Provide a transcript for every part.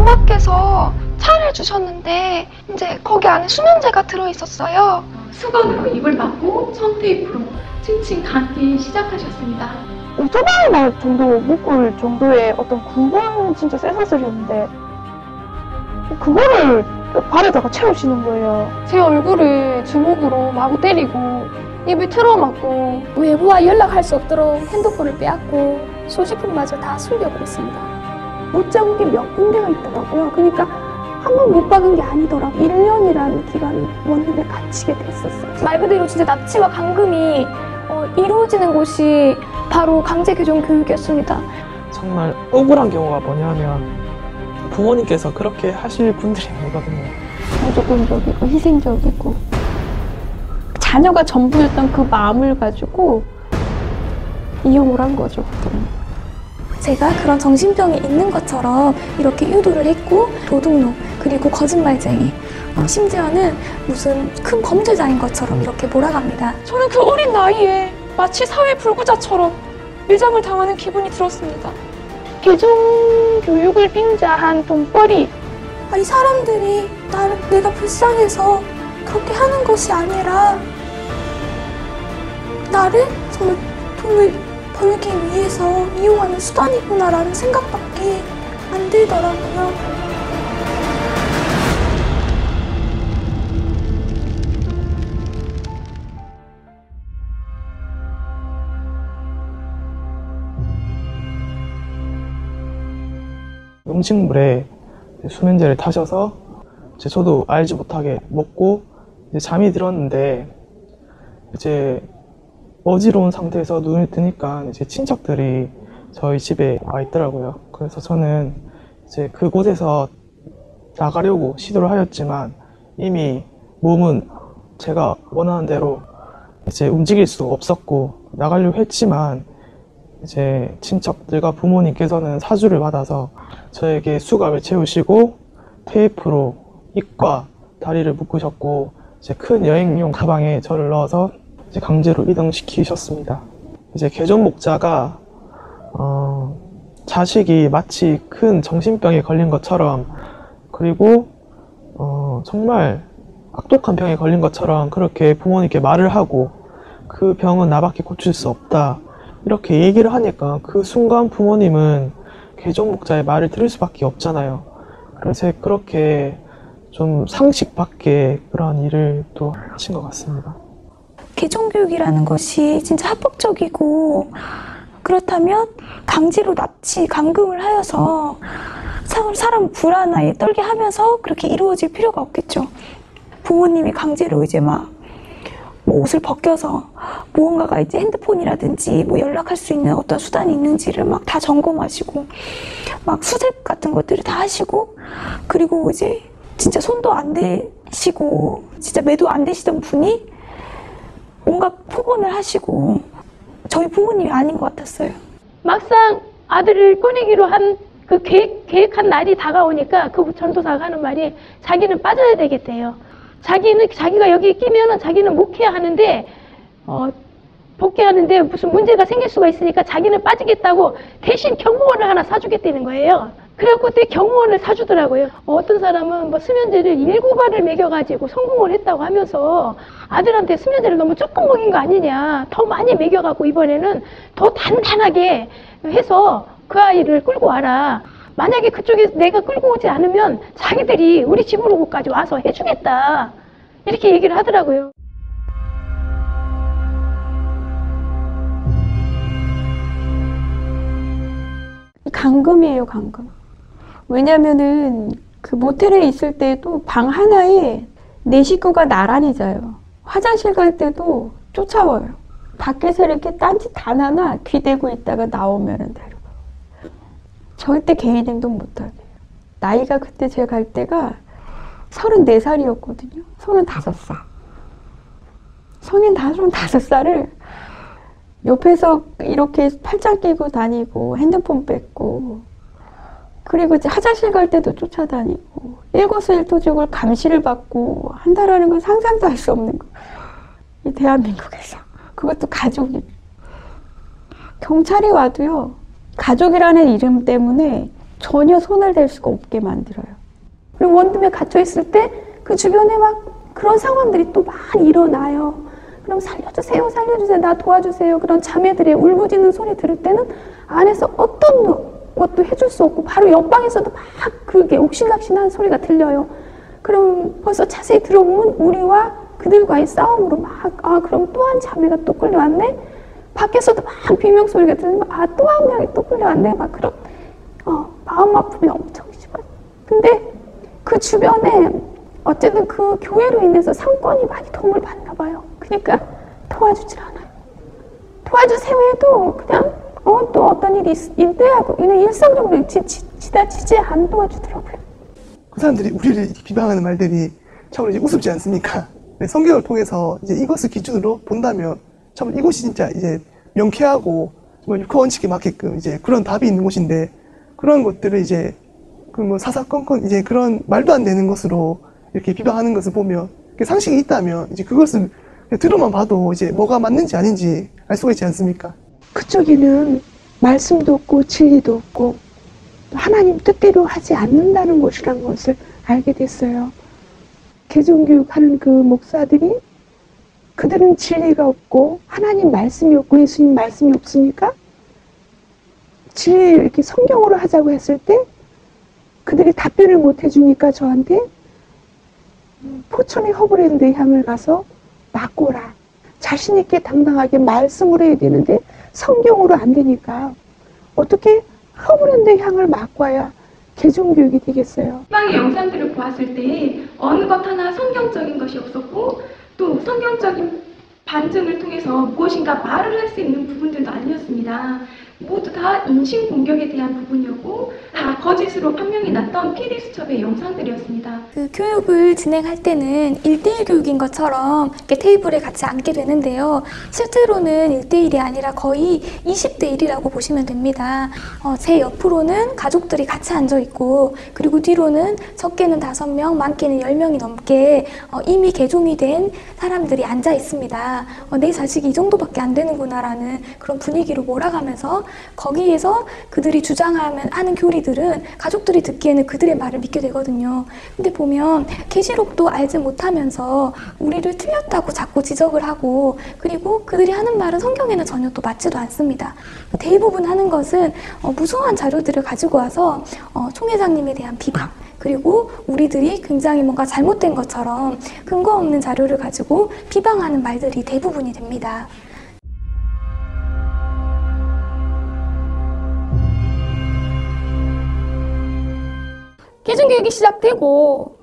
어머께서 차를 주셨는데 이제 거기 안에 수면제가 들어있었어요. 수건으로 입을 막고 청테이프로 칭칭 감기 시작하셨습니다. 오토바이 날 정도 묶을 정도의 어떤 굵은 진짜 쇠사슬이었는데 그거를 발에다가 채우시는 거예요. 제 얼굴을 주먹으로 마구 때리고 입을 틀어막고 외부와 연락할 수 없도록 핸드폰을 빼앗고 소지품마저 다 숨겨버렸습니다. 못 잡은 게 몇 군데가 있더라고요. 그러니까 한 번 못 박은 게 아니더라고요. 1년이라는 기간이 원룸에 갇히게 됐었어요. 말 그대로 진짜 납치와 감금이 이루어지는 곳이 바로 강제개정 교육이었습니다. 정말 억울한 경우가 뭐냐면 부모님께서 그렇게 하실 분들이 아니거든요. 무조건적이고 희생적이고 자녀가 전부였던 그 마음을 가지고 이용을 한 거죠. 제가 그런 정신병이 있는 것처럼 이렇게 유도를 했고 도둑놈 그리고 거짓말쟁이 심지어는 무슨 큰 범죄자인 것처럼 이렇게 몰아갑니다. 저는 그 어린 나이에 마치 사회 불구자처럼 매장을 당하는 기분이 들었습니다. 개정 교육을 빙자한 돈벌이. 아니 사람들이 내가 불쌍해서 그렇게 하는 것이 아니라 나를 정말 돈을 벌기 위해서 이용하는 수단이구나라는 생각밖에 안 들더라고요. 음식물에 수면제를 타셔서 저도 알지 못하게 먹고 잠이 들었는데 이제 어지러운 상태에서 눈을 뜨니까 이제 친척들이 저희 집에 와 있더라고요. 그래서 저는 이제 그곳에서 나가려고 시도를 하였지만 이미 몸은 제가 원하는 대로 이제 움직일 수가 없었고 나가려고 했지만 이제 친척들과 부모님께서는 사주를 받아서 저에게 수갑을 채우시고 테이프로 입과 다리를 묶으셨고 이제 큰 여행용 가방에 저를 넣어서 이제 강제로 이동시키셨습니다. 이제 개존 목자가 자식이 마치 큰 정신병에 걸린 것처럼 그리고 정말 악독한 병에 걸린 것처럼 그렇게 부모님께 말을 하고 그 병은 나밖에 고칠 수 없다 이렇게 얘기를 하니까 그 순간 부모님은 개존 목자의 말을 들을 수밖에 없잖아요. 그래서 그렇게 좀 상식 밖의 그런 일을 또 하신 것 같습니다. 개정교육이라는 것이 진짜 합법적이고 그렇다면 강제로 납치, 감금을 하여서 사람 불안하게 떨게 하면서 그렇게 이루어질 필요가 없겠죠. 부모님이 강제로 이제 막 옷을 벗겨서 무언가가 이제 핸드폰이라든지 뭐 연락할 수 있는 어떤 수단이 있는지를 막 다 점검하시고 막 수색 같은 것들을 다 하시고 그리고 이제 진짜 손도 안 대시고 진짜 매도 안 되시던 분이 온갖 폭언을 하시고 저희 부모님이 아닌 것 같았어요. 막상 아들을 꺼내기로 한 그 계획한 날이 다가오니까 그 전도사가 하는 말이 자기는 빠져야 되겠대요. 자기가 여기 끼면은 자기는 목회야 하는데 복귀하는데 무슨 문제가 생길 수가 있으니까 자기는 빠지겠다고 대신 경무원을 하나 사주겠다는 거예요. 그래갖고 그때 경무원을 사주더라고요. 어떤 사람은 뭐 수면제를 7알을 먹여가지고 성공을 했다고 하면서 아들한테 수면제를 너무 조금 먹인 거 아니냐, 더 많이 먹여갖고 이번에는 더 단단하게 해서 그 아이를 끌고 와라. 만약에 그쪽에서 내가 끌고 오지 않으면 자기들이 우리 집으로까지 와서 해주겠다 이렇게 얘기를 하더라고요. 감금이에요, 감금. 왜냐면은 그 모텔에 있을 때도 방 하나에 4식구가 나란히 자요. 화장실 갈 때도 쫓아와요. 밖에서 이렇게 딴짓 하나 귀대고 있다가 나오면은 데려가요. 절대 개인 행동 못하게. 나이가 그때 제가 갈 때가 34살이었거든요. 35살. 성인 35살을 옆에서 이렇게 팔짱 끼고 다니고 핸드폰 뺏고 그리고 이제 화장실 갈 때도 쫓아다니고 일거수일투족을 감시를 받고 한다라는 건 상상도 할 수 없는 거. 이 대한민국에서. 그것도 가족이. 경찰이 와도요. 가족이라는 이름 때문에 전혀 손을 댈 수가 없게 만들어요. 그리고 원룸에 갇혀 있을 때 그 주변에 막 그런 상황들이 또 많이 일어나요. 그럼 살려주세요, 살려주세요, 나 도와주세요. 그런 자매들의 울부짖는 소리 들을 때는 안에서 어떤 것도 해줄 수 없고 바로 옆방에서도 막 그게 옥신각신한 소리가 들려요. 그럼 벌써 자세히 들어보면 우리와 그들과의 싸움으로 막 그럼 또 한 자매가 또 끌려왔네. 밖에서도 막 비명 소리가 들리면 또 한 명이 또 끌려왔네. 막 그런 마음 아픔이 엄청 심한. 근데 그 주변에 어쨌든 그 교회로 인해서 상권이 많이 도움을 받나 봐요. 그러니까 도와주질 않아요. 도와주세요 해도 그냥 또 어떤 일이 있대하고 그냥 일상적으로 지나치지 안 도와주더라고요. 그 사람들이 우리를 비방하는 말들이 참으로 이제 우습지 않습니까? 성경을 통해서 이제 이것을 기준으로 본다면 참 이곳이 진짜 이제 명쾌하고 정말 육하 원칙에 맞게끔 이제 그런 답이 있는 곳인데 그런 것들을 이제 그 뭐 사사건건 이제 그런 말도 안 되는 것으로 이렇게 비방하는 것을 보면 상식이 있다면 이제 그것을 들어만 봐도 이제 뭐가 맞는지 아닌지 알 수가 있지 않습니까? 그쪽에는 말씀도 없고 진리도 없고 하나님 뜻대로 하지 않는다는 것이라는 것을 알게 됐어요. 개종교육하는 그 목사들이 그들은 진리가 없고 하나님 말씀이 없고 예수님 말씀이 없으니까 진리를 이렇게 성경으로 하자고 했을 때 그들이 답변을 못 해주니까 저한테 포천의 허브랜드 향을 가서 맞고 오라. 자신 있게 당당하게 말씀으로 해야 되는데 성경으로 안 되니까 어떻게 허브랜드 향을 맞고 와야 개종교육이 되겠어요. 빵의 영상들을 보았을 때 어느 것 하나 성경적인 것이 없었고 또 성경적인 반증을 통해서 무엇인가 말을 할 수 있는 부분들도 아니었습니다. 모두 다 인신공격에 대한 부분이었고 다 거짓으로 판명이 났던 PD수첩의 영상들이었습니다. 그 교육을 진행할 때는 1대1 교육인 것처럼 이렇게 테이블에 같이 앉게 되는데요. 실제로는 1대1이 아니라 거의 20대1이라고 보시면 됩니다. 제 옆으로는 가족들이 같이 앉아있고 그리고 뒤로는 적게는 5명, 많게는 10명이 넘게 이미 개종이 된 사람들이 앉아 있습니다. 내 자식이 이 정도밖에 안 되는구나 라는 그런 분위기로 몰아가면서 거기에서 그들이 주장하는 교리들은 가족들이 듣기에는 그들의 말을 믿게 되거든요. 근데 보면 계시록도 알지 못하면서 우리를 틀렸다고 자꾸 지적을 하고 그리고 그들이 하는 말은 성경에는 전혀 또 맞지도 않습니다. 대부분 하는 것은 무수한 자료들을 가지고 와서 총회장님에 대한 비방 그리고 우리들이 굉장히 뭔가 잘못된 것처럼 근거 없는 자료를 가지고 비방하는 말들이 대부분이 됩니다. 개종교육이 시작되고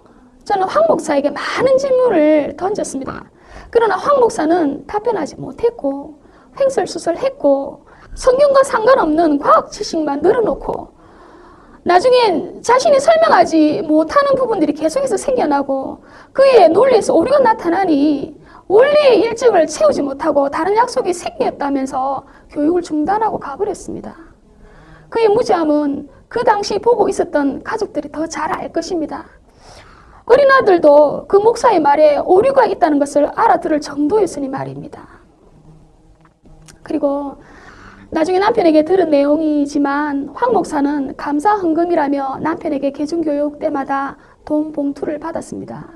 저는 황 목사에게 많은 질문을 던졌습니다. 그러나 황 목사는 답변하지 못했고 횡설수설했고 성경과 상관없는 과학 지식만 늘어놓고 나중엔 자신이 설명하지 못하는 부분들이 계속해서 생겨나고 그의 논리에서 오류가 나타나니 원리의 일정을 채우지 못하고 다른 약속이 생겼다면서 교육을 중단하고 가버렸습니다. 그의 무지함은 그 당시 보고 있었던 가족들이 더 잘 알 것입니다. 어린아들도 그 목사의 말에 오류가 있다는 것을 알아들을 정도였으니 말입니다. 그리고 나중에 남편에게 들은 내용이지만 황 목사는 감사 헌금이라며 남편에게 개종교육 때마다 돈 봉투를 받았습니다.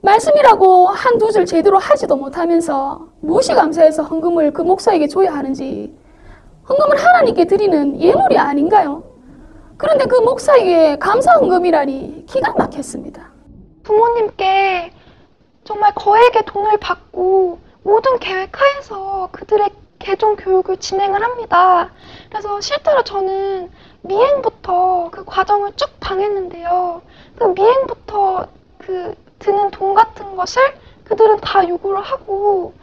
말씀이라고 한두 줄 제대로 하지도 못하면서 무엇이 감사해서 헌금을 그 목사에게 줘야 하는지 헌금을 하나님께 드리는 예물이 아닌가요? 그런데 그 목사에게 감사 헌금이라니 기가 막혔습니다. 부모님께 정말 거액의 돈을 받고 모든 계획하에서 그들의 개종 교육을 진행을 합니다. 그래서 실제로 저는 미행부터 그 과정을 쭉 당했는데요. 그 미행부터 그 드는 돈 같은 것을 그들은 다 요구를 하고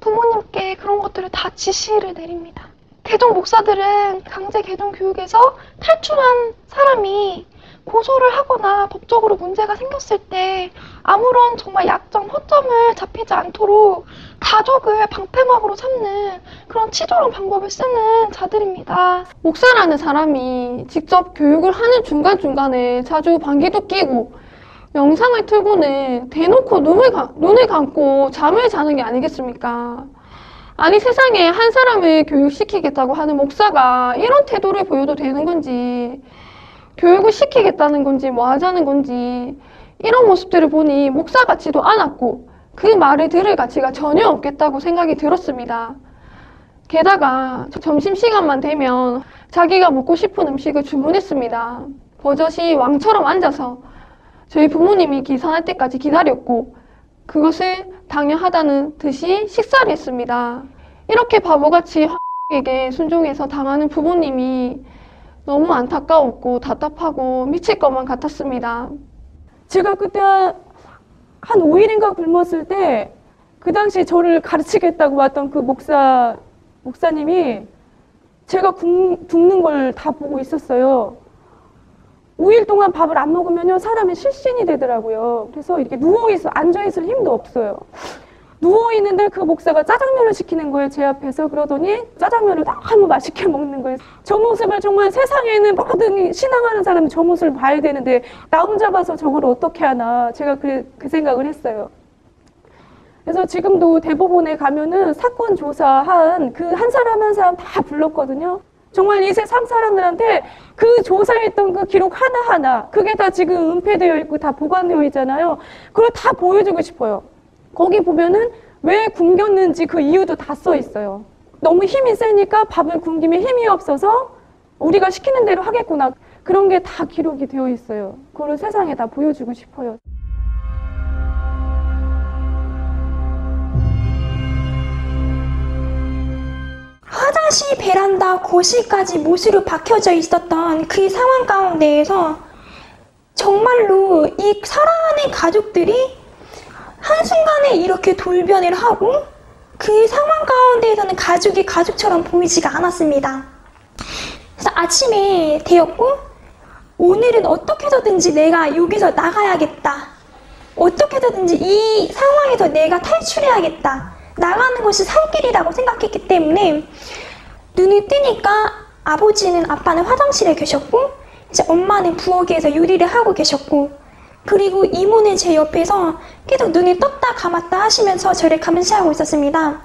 부모님께 그런 것들을 다 지시를 내립니다. 개종 목사들은 강제 개종 교육에서 탈출한 사람이 고소를 하거나 법적으로 문제가 생겼을 때 아무런 정말 약점, 허점을 잡히지 않도록 가족을 방패막으로 삼는 그런 치졸한 방법을 쓰는 자들입니다. 목사라는 사람이 직접 교육을 하는 중간중간에 자주 방귀도 끼고 영상을 틀고는 대놓고 눈을 감고 잠을 자는 게 아니겠습니까? 아니 세상에 한 사람을 교육시키겠다고 하는 목사가 이런 태도를 보여도 되는 건지 교육을 시키겠다는 건지 뭐 하자는 건지 이런 모습들을 보니 목사 같지도 않았고 그 말을 들을 가치가 전혀 없겠다고 생각이 들었습니다. 게다가 점심시간만 되면 자기가 먹고 싶은 음식을 주문했습니다. 버젓이 왕처럼 앉아서 저희 부모님이 계산할 때까지 기다렸고 그것을 당연하다는 듯이 식사를 했습니다. 이렇게 바보같이 에게 순종해서 당하는 부모님이 너무 안타까웠고 답답하고 미칠 것만 같았습니다. 제가 그때 한 5일인가 굶었을 때 그 당시에 저를 가르치겠다고 왔던 그 목사님이 제가 굶는 걸 다 보고 있었어요. 5일 동안 밥을 안 먹으면요 사람이 실신이 되더라고요. 그래서 이렇게 누워있어 앉아있을 힘도 없어요. 누워있는데 그 목사가 짜장면을 시키는 거예요, 제 앞에서. 그러더니 짜장면을 너무 맛있게 먹는 거예요. 저 모습을 정말 세상에 있는 모든 신앙하는 사람이 저 모습을 봐야 되는데 나 혼자 봐서 저걸 어떻게 하나, 제가 그 생각을 했어요. 그래서 지금도 대법원에 가면은 사건 조사한 그 한 사람 한 사람 다 불렀거든요. 정말 이 세상 사람들한테 그 조사했던 그 기록 하나하나 그게 다 지금 은폐되어 있고 다 보관되어 있잖아요. 그걸 다 보여주고 싶어요. 거기 보면은 왜 굶겼는지 그 이유도 다 써 있어요. 너무 힘이 세니까 밥을 굶기면 힘이 없어서 우리가 시키는 대로 하겠구나. 그런 게 다 기록이 되어 있어요. 그걸 세상에 다 보여주고 싶어요. 화장실, 베란다, 거실까지 못으로 박혀져 있었던 그 상황 가운데에서 정말로 이 사랑하는 가족들이 한순간에 이렇게 돌변을 하고 그 상황 가운데에서는 가족이 가족처럼 보이지가 않았습니다. 그래서 아침에 되었고 오늘은 어떻게 해서든지 내가 여기서 나가야겠다. 어떻게 해서든지 이 상황에서 내가 탈출해야겠다. 나가는 것이 살 길이라고 생각했기 때문에 눈이 뜨니까 아빠는 화장실에 계셨고 이제 엄마는 부엌에서 요리를 하고 계셨고 그리고 이모는 제 옆에서 계속 눈이 떴다 감았다 하시면서 저를 감시하고 있었습니다.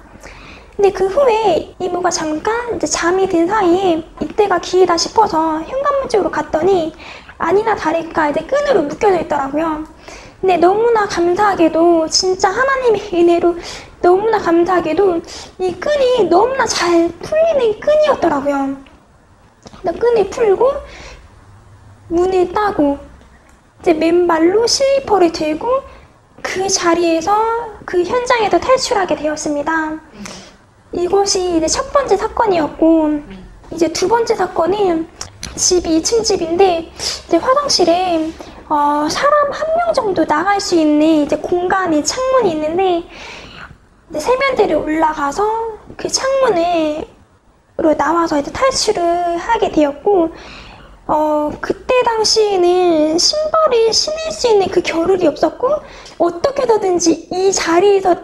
근데 그 후에 이모가 잠깐 이제 잠이 든 사이에 이때가 기회다 싶어서 현관문 쪽으로 갔더니 아니나 다를까 이제 끈으로 묶여져 있더라고요. 근데 너무나 감사하게도 진짜 하나님의 은혜로 너무나 감사하게도 이 끈이 너무나 잘 풀리는 끈이었더라고요. 끈을 풀고 문을 따고 이제 맨발로 슬리퍼를 들고 그 자리에서 그 현장에서 탈출하게 되었습니다. 이것이 이제 첫 번째 사건이었고 이제 두 번째 사건은 집이 2층 집인데 이제 화장실에 사람 한 명 정도 나갈 수 있는 이제 공간이 창문이 있는데 이제 세면대를 올라가서 그 창문으로 나와서 이제 탈출을 하게 되었고 그때 당시에는 신발을 신을 수 있는 그 겨를이 없었고 어떻게든지 이 자리에서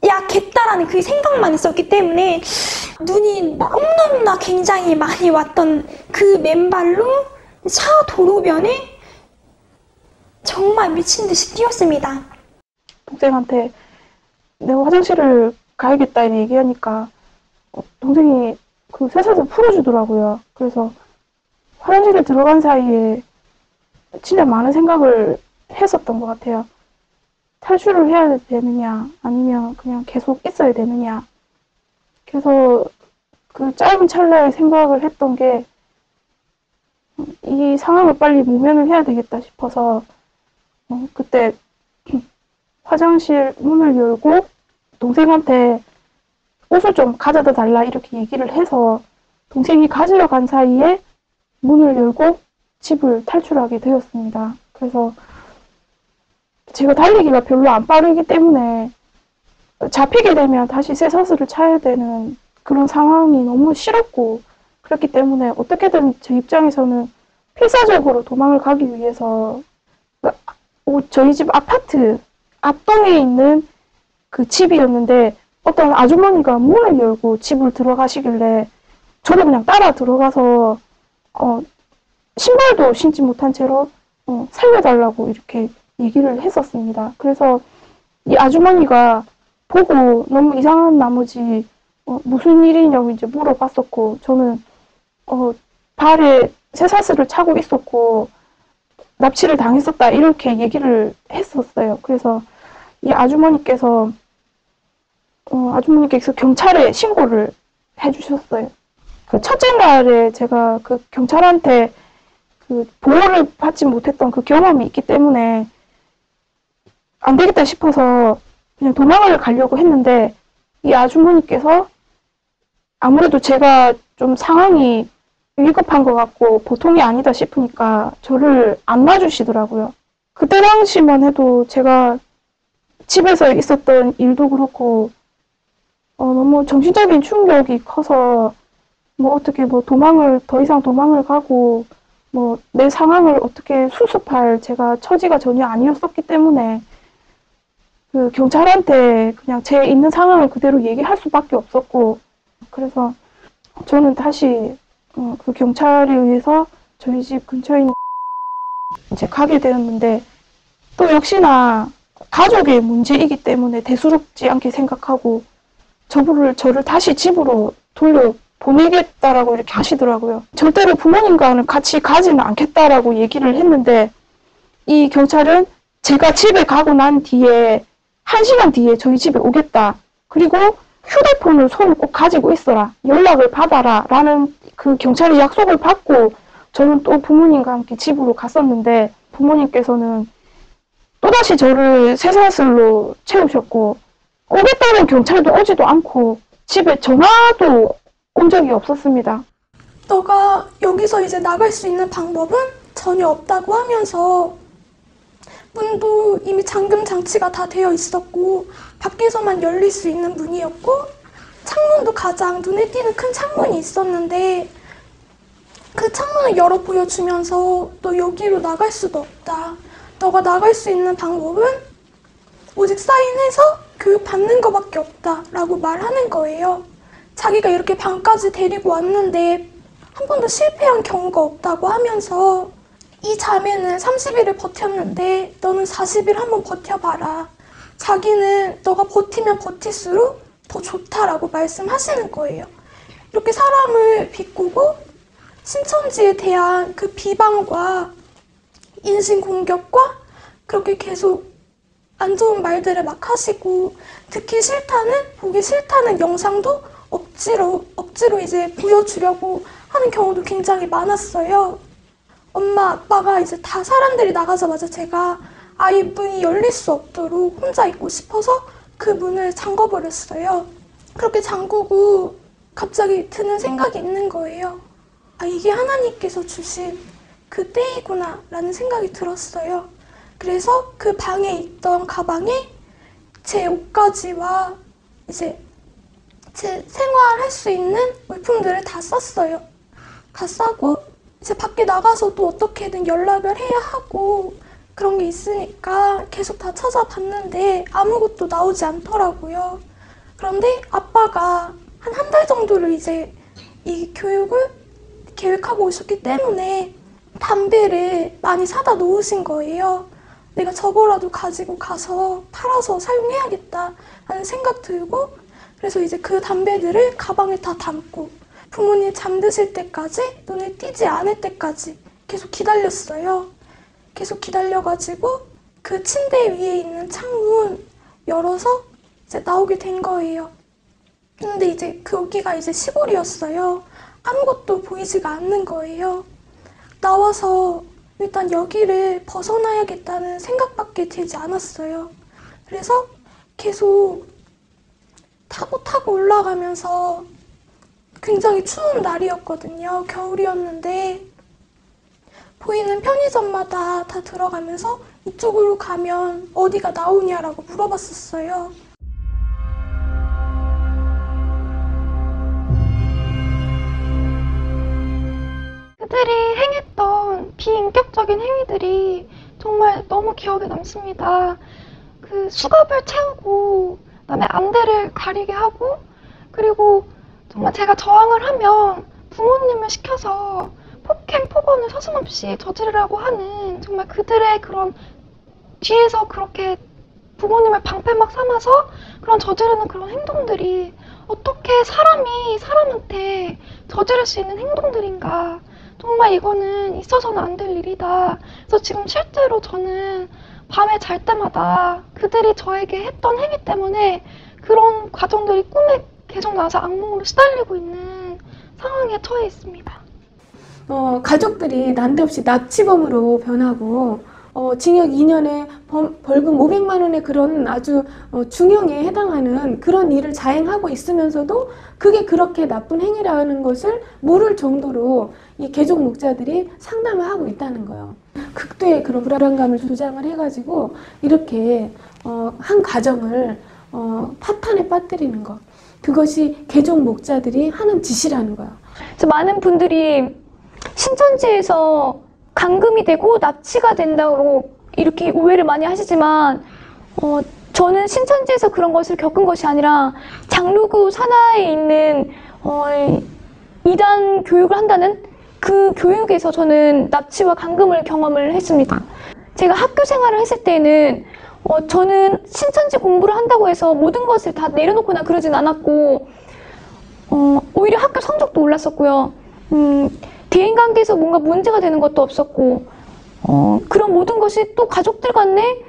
나가야겠다라는 그 생각만 있었기 때문에 눈이 너무너무나 굉장히 많이 왔던 그 맨발로 차 도로변에 정말 미친 듯이 뛰었습니다. 동생한테 내가 화장실을 가야겠다 이렇게 얘기하니까 동생이 그 쇠사슬 풀어주더라고요. 그래서 화장실에 들어간 사이에 진짜 많은 생각을 했었던 것 같아요. 탈출을 해야 되느냐 아니면 그냥 계속 있어야 되느냐. 그래서 그 짧은 찰나에 생각을 했던 게 이 상황을 빨리 모면을 해야 되겠다 싶어서 그때 화장실 문을 열고 동생한테 옷을 좀 가져다 달라 이렇게 얘기를 해서 동생이 가지러 간 사이에 문을 열고 집을 탈출하게 되었습니다. 그래서 제가 달리기가 별로 안 빠르기 때문에 잡히게 되면 다시 쇠사슬을 차야 되는 그런 상황이 너무 싫었고 그렇기 때문에 어떻게든 제 입장에서는 필사적으로 도망을 가기 위해서 저희 집 아파트 앞동에 있는 그 집이었는데 어떤 아주머니가 문을 열고 집을 들어가시길래 저도 그냥 따라 들어가서 신발도 신지 못한 채로 살려달라고 이렇게 얘기를 했었습니다. 그래서 이 아주머니가 보고 너무 이상한 나머지 무슨 일이냐고 이제 물어봤었고 저는 발에 쇠사슬을 차고 있었고 납치를 당했었다 이렇게 얘기를 했었어요. 그래서 이 아주머니께서 경찰에 신고를 해주셨어요. 그 첫째 날에 제가 그 경찰한테 그 보호를 받지 못했던 그 경험이 있기 때문에 안 되겠다 싶어서 그냥 도망을 가려고 했는데 이 아주머니께서 아무래도 제가 좀 상황이 위급한 것 같고 보통이 아니다 싶으니까 저를 안 놔주시더라고요. 그때 당시만 해도 제가 집에서 있었던 일도 그렇고 너무 정신적인 충격이 커서 뭐 어떻게 뭐 더 이상 도망을 가고 뭐 내 상황을 어떻게 수습할 제가 처지가 전혀 아니었었기 때문에 그 경찰한테 그냥 제 있는 상황을 그대로 얘기할 수밖에 없었고 그래서 저는 다시 그 경찰에 의해서 저희 집 근처에 있는 이제 가게 되었는데 또 역시나 가족의 문제이기 때문에 대수롭지 않게 생각하고 저를 다시 집으로 돌려 보내겠다라고 이렇게 하시더라고요. 절대로 부모님과는 같이 가지는 않겠다라고 얘기를 했는데 이 경찰은 제가 집에 가고 난 뒤에 1시간 뒤에 저희 집에 오겠다. 그리고 휴대폰을 손에 꼭 가지고 있어라. 연락을 받아라. 라는 그 경찰의 약속을 받고 저는 또 부모님과 함께 집으로 갔었는데 부모님께서는 또다시 저를 쇠사슬로 채우셨고 오겠다는 경찰도 오지도 않고 집에 전화도 온 적이 없었습니다. 너가 여기서 이제 나갈 수 있는 방법은 전혀 없다고 하면서 문도 이미 잠금 장치가 다 되어 있었고 밖에서만 열릴 수 있는 문이었고 창문도 가장 눈에 띄는 큰 창문이 있었는데 그 창문을 열어 보여주면서 너 여기로 나갈 수도 없다. 너가 나갈 수 있는 방법은 오직 사인해서 교육 받는 것밖에 없다 라고 말하는 거예요. 자기가 이렇게 방까지 데리고 왔는데 한 번도 실패한 경우가 없다고 하면서 이 자매는 30일을 버텼는데 너는 40일 한번 버텨봐라. 자기는 너가 버티면 버틸수록 더 좋다라고 말씀하시는 거예요. 이렇게 사람을 비꼬고 신천지에 대한 그 비방과 인신공격과 그렇게 계속 안 좋은 말들을 막 하시고 듣기 싫다는 보기 싫다는 영상도 억지로 이제 보여주려고 하는 경우도 굉장히 많았어요. 엄마 아빠가 이제 다 사람들이 나가자마자 제가 아예 문이 열릴 수 없도록 혼자 있고 싶어서 그 문을 잠궈버렸어요. 그렇게 잠그고 갑자기 드는 생각이 있는 거예요. 아, 이게 하나님께서 주신 그 때이구나 라는 생각이 들었어요. 그래서 그 방에 있던 가방에 제 옷가지와 이제 제 생활할 수 있는 물품들을 다 쌌어요. 다 싸고 이제 밖에 나가서도 어떻게든 연락을 해야 하고 그런 게 있으니까 계속 다 찾아봤는데 아무것도 나오지 않더라고요. 그런데 아빠가 한 달 정도를 이제 이 교육을 계획하고 오셨기 때문에 담배를 많이 사다 놓으신 거예요. 내가 저거라도 가지고 가서 팔아서 사용해야겠다 하는 생각 들고 그래서 이제 그 담배들을 가방에 다 담고 부모님 잠드실 때까지 눈에 띄지 않을 때까지 계속 기다렸어요. 계속 기다려가지고 그 침대 위에 있는 창문 열어서 이제 나오게 된 거예요. 근데 이제 거기가 이제 시골이었어요. 아무것도 보이지가 않는 거예요. 나와서 일단 여기를 벗어나야겠다는 생각밖에 들지 않았어요. 그래서 계속 타고 올라가면서 굉장히 추운 날이었거든요. 겨울이었는데 보이는 편의점마다 다 들어가면서 이쪽으로 가면 어디가 나오냐라고 물어봤었어요. 그들이 행했던 비인격적인 행위들이 정말 너무 기억에 남습니다. 그 수갑을 채우고 그다음에 안대를 가리게 하고 그리고 정말 제가 저항을 하면 부모님을 시켜서 폭행, 폭언을 서슴없이 저지르라고 하는 정말 그들의 그런 뒤에서 그렇게 부모님을 방패막 삼아서 그런 저지르는 그런 행동들이 어떻게 사람이 사람한테 저지를 수 있는 행동들인가 정말 이거는 있어서는 안 될 일이다. 그래서 지금 실제로 저는 밤에 잘 때마다 그들이 저에게 했던 행위 때문에 그런 과정들이 꿈에 계속 나서 악몽으로 시달리고 있는 상황에 처해 있습니다. 가족들이 난데없이 납치범으로 변하고 징역 2년에 벌금 500만 원의 그런 아주 중형에 해당하는 그런 일을 자행하고 있으면서도 그게 그렇게 나쁜 행위라는 것을 모를 정도로 이 개종 목자들이 상담을 하고 있다는 거예요. 극도의 그런 불안감을 조장을 해가지고 이렇게 한 가정을 파탄에 빠뜨리는 것, 그것이 개종 목자들이 하는 짓이라는 거예요. 그래서 많은 분들이 신천지에서 감금이 되고 납치가 된다고 이렇게 오해를 많이 하시지만 저는 신천지에서 그런 것을 겪은 것이 아니라 장로교 산하에 있는 이단 교육을 한다는 그 교육에서 저는 납치와 감금을 경험을 했습니다. 제가 학교 생활을 했을 때는 저는 신천지 공부를 한다고 해서 모든 것을 다 내려놓거나 그러진 않았고 오히려 학교 성적도 올랐었고요. 대인관계에서 뭔가 문제가 되는 것도 없었고 그런 모든 것이 또 가족들 간에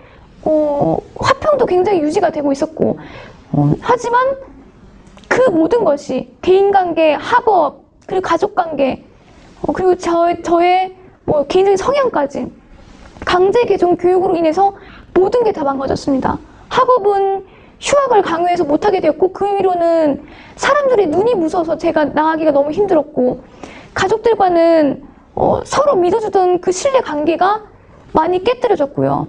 화평도 굉장히 유지가 되고 있었고 하지만 그 모든 것이 대인관계, 학업, 그리고 가족관계 그리고 저의 개인적인 성향까지 강제 개종 교육으로 인해서 모든 게 다 망가졌습니다. 학업은 휴학을 강요해서 못하게 되었고 그 위로는 사람들의 눈이 무서워서 제가 나가기가 너무 힘들었고 가족들과는 서로 믿어주던 그 신뢰 관계가 많이 깨뜨려졌고요.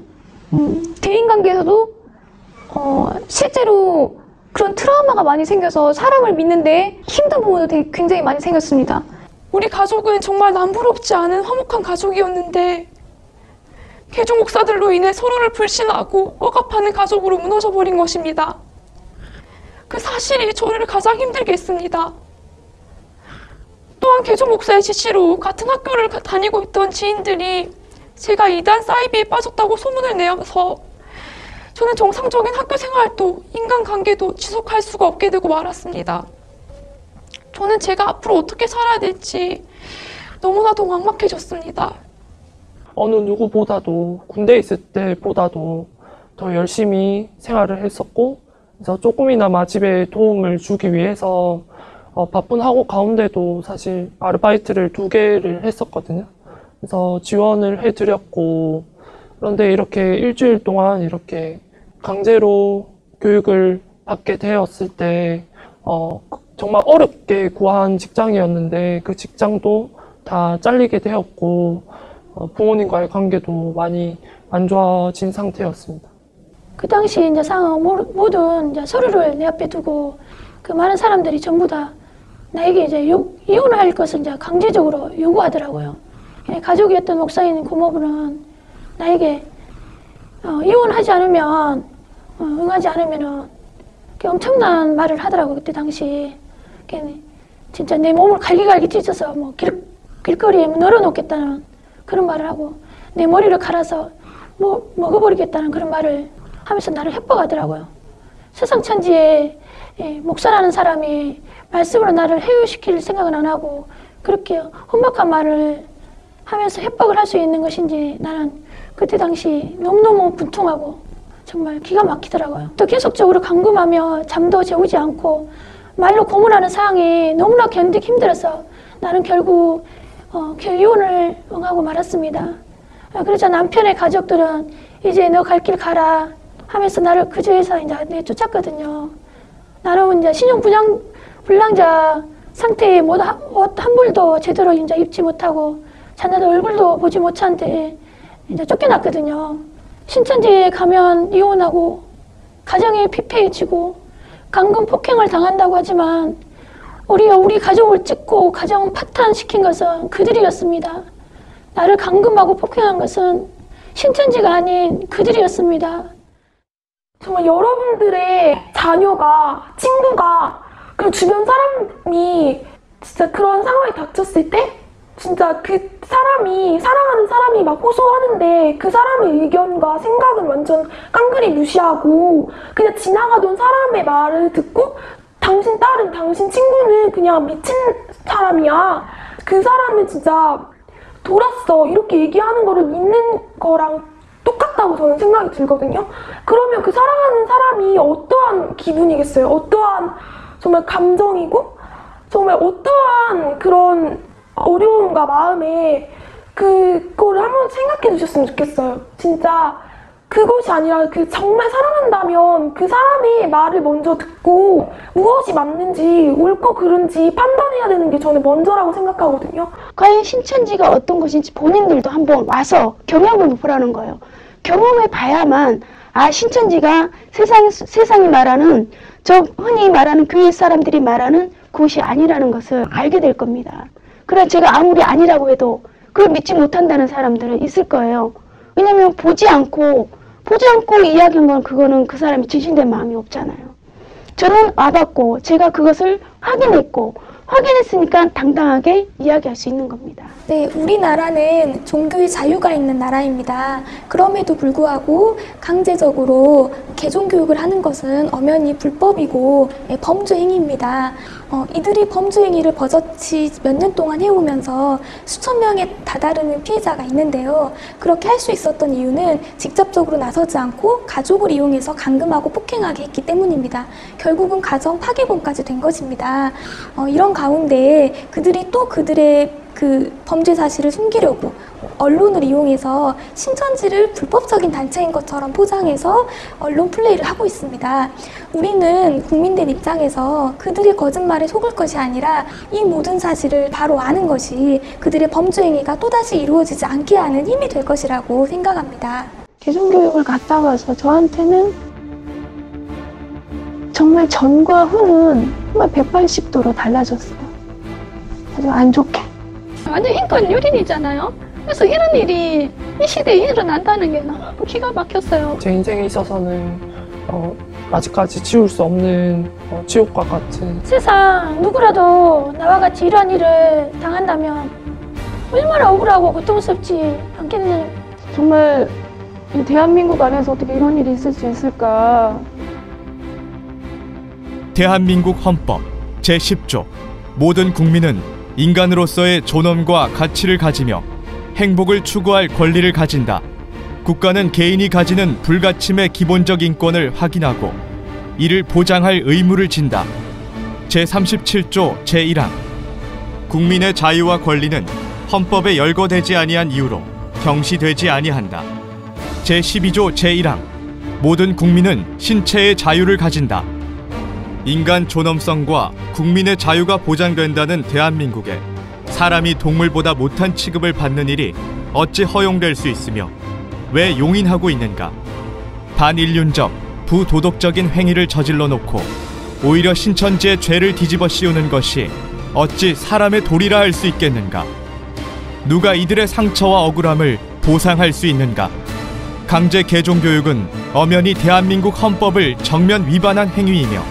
대인관계에서도 실제로 그런 트라우마가 많이 생겨서 사람을 믿는데 힘든 부분도 굉장히 많이 생겼습니다. 우리 가족은 정말 남부럽지 않은 화목한 가족이었는데 개종 목사들로 인해 서로를 불신하고 억압하는 가족으로 무너져 버린 것입니다. 그 사실이 저를 가장 힘들게 했습니다. 또한 개종 목사의 지시로 같은 학교를 다니고 있던 지인들이 제가 이단 사이비에 빠졌다고 소문을 내어서 저는 정상적인 학교 생활도 인간관계도 지속할 수가 없게 되고 말았습니다. 저는 제가 앞으로 어떻게 살아야 될지 너무나도 막막해졌습니다. 어느 누구보다도 군대에 있을 때보다도 더 열심히 생활을 했었고, 그래서 조금이나마 집에 도움을 주기 위해서 바쁜 학업 가운데도 사실 아르바이트를 2개를 했었거든요. 그래서 지원을 해드렸고, 그런데 이렇게 일주일 동안 이렇게 강제로 교육을 받게 되었을 때 정말 어렵게 구한 직장이었는데 그 직장도 다 잘리게 되었고 부모님과의 관계도 많이 안 좋아진 상태였습니다. 그 당시 이제 상황 모든 이제 서류를 내 앞에 두고 그 많은 사람들이 전부 다 나에게 이제 이혼할 것을 이제 강제적으로 요구하더라고요. 가족이었던 목사인 고모부는 나에게 이혼하지 않으면 응하지 않으면은 엄청난 말을 하더라고요. 그때 당시 진짜 내 몸을 갈기갈기 찢어서 뭐 길거리에 널어놓겠다는 그런 말을 하고 내 머리를 갈아서 뭐 먹어버리겠다는 그런 말을 하면서 나를 협박하더라고요. 세상 천지에 목사라는 사람이 말씀으로 나를 해유시킬 생각은 안 하고 그렇게 험악한 말을 하면서 협박을 할 수 있는 것인지 나는 그때 당시 너무너무 분통하고 정말 기가 막히더라고요. 또 계속적으로 감금하며 잠도 재우지 않고 말로 고문하는 상황이 너무나 견디기 힘들어서 나는 결국 이혼을 응하고 말았습니다. 그러자 남편의 가족들은 이제 너 갈 길 가라 하면서 나를 그 집에서 이제 내쫓았거든요. 나는 이제 신용불량자 상태에 옷 한 벌도 제대로 이제 입지 못하고 자녀들 얼굴도 보지 못한 채 이제 쫓겨났거든요. 신천지에 가면 이혼하고 가정이 피폐해지고 감금 폭행을 당한다고 하지만 우리 가족을 찢고 가정 파탄시킨 것은 그들이었습니다. 나를 감금하고 폭행한 것은 신천지가 아닌 그들이었습니다. 정말 여러분들의 자녀가, 친구가, 그리고 주변 사람이 진짜 그런 상황이 닥쳤을 때 진짜 그 사람이, 사랑하는 사람이 막 호소하는데 그 사람의 의견과 생각은 완전 깡그리 무시하고 그냥 지나가던 사람의 말을 듣고 당신 딸은, 당신 친구는 그냥 미친 사람이야. 그 사람은 진짜 돌았어 이렇게 얘기하는 거를 믿는 거랑 똑같다고 저는 생각이 들거든요. 그러면 그 사랑하는 사람이 어떠한 기분이겠어요? 어떠한 정말 감정이고 정말 어떠한 그런 어려움과 마음에 그거를 한번 생각해 주셨으면 좋겠어요. 진짜 그것이 아니라 그 정말 사랑한다면 그 사람의 말을 먼저 듣고 무엇이 맞는지 옳고 그른지 판단해야 되는 게 저는 먼저라고 생각하거든요. 과연 신천지가 어떤 것인지 본인들도 한번 와서 경험을 보라는 거예요. 경험해 봐야만 신천지가 세상이 말하는 저 흔히 말하는 교회 사람들이 말하는 그것이 아니라는 것을 알게 될 겁니다. 그래 제가 아무리 아니라고 해도 그걸 믿지 못한다는 사람들은 있을 거예요. 왜냐면 보지 않고 이야기한 건 그거는 그 사람이 진실된 마음이 없잖아요. 저는 와봤고 제가 그것을 확인했으니까 당당하게 이야기할 수 있는 겁니다. 네, 우리나라는 종교의 자유가 있는 나라입니다. 그럼에도 불구하고 강제적으로 개종교육을 하는 것은 엄연히 불법이고 범죄 행위입니다. 이들이 범죄 행위를 버젓이 몇 년 동안 해오면서 수천 명에 다다르는 피해자가 있는데요. 그렇게 할 수 있었던 이유는 직접적으로 나서지 않고 가족을 이용해서 감금하고 폭행하게 했기 때문입니다. 결국은 가정 파괴범까지 된 것입니다. 이런 가운데 그들이 또 그들의 그 범죄 사실을 숨기려고 언론을 이용해서 신천지를 불법적인 단체인 것처럼 포장해서 언론 플레이를 하고 있습니다. 우리는 국민들 입장에서 그들의 거짓말에 속을 것이 아니라 이 모든 사실을 바로 아는 것이 그들의 범죄 행위가 또다시 이루어지지 않게 하는 힘이 될 것이라고 생각합니다. 개종교육을 갔다 와서 저한테는 정말 전과 후는 정말 180도로 달라졌어요. 아주 안 좋게. 완전 인권 유린이잖아요. 그래서 이런 일이 이 시대에 일어난다는 게 너무 기가 막혔어요. 제 인생에 있어서는 아직까지 지울 수 없는 지옥과 같은 세상 누구라도 나와 같이 이런 일을 당한다면 얼마나 억울하고 고통스럽지 않겠느냐. 정말 이 대한민국 안에서 어떻게 이런 일이 있을 수 있을까. 대한민국 헌법 제10조 모든 국민은 인간으로서의 존엄과 가치를 가지며 행복을 추구할 권리를 가진다. 국가는 개인이 가지는 불가침의 기본적 인권을 확인하고 이를 보장할 의무를 진다. 제37조 제1항 국민의 자유와 권리는 헌법에 열거되지 아니한 이유로 경시되지 아니한다. 제12조 제1항 모든 국민은 신체의 자유를 가진다. 인간 존엄성과 국민의 자유가 보장된다는 대한민국에 사람이 동물보다 못한 취급을 받는 일이 어찌 허용될 수 있으며 왜 용인하고 있는가? 반인륜적, 부도덕적인 행위를 저질러 놓고 오히려 신천지의 죄를 뒤집어 씌우는 것이 어찌 사람의 도리라 할 수 있겠는가? 누가 이들의 상처와 억울함을 보상할 수 있는가? 강제 개종교육은 엄연히 대한민국 헌법을 정면 위반한 행위이며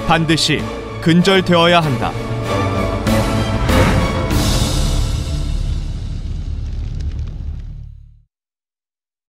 반드시 근절되어야 한다.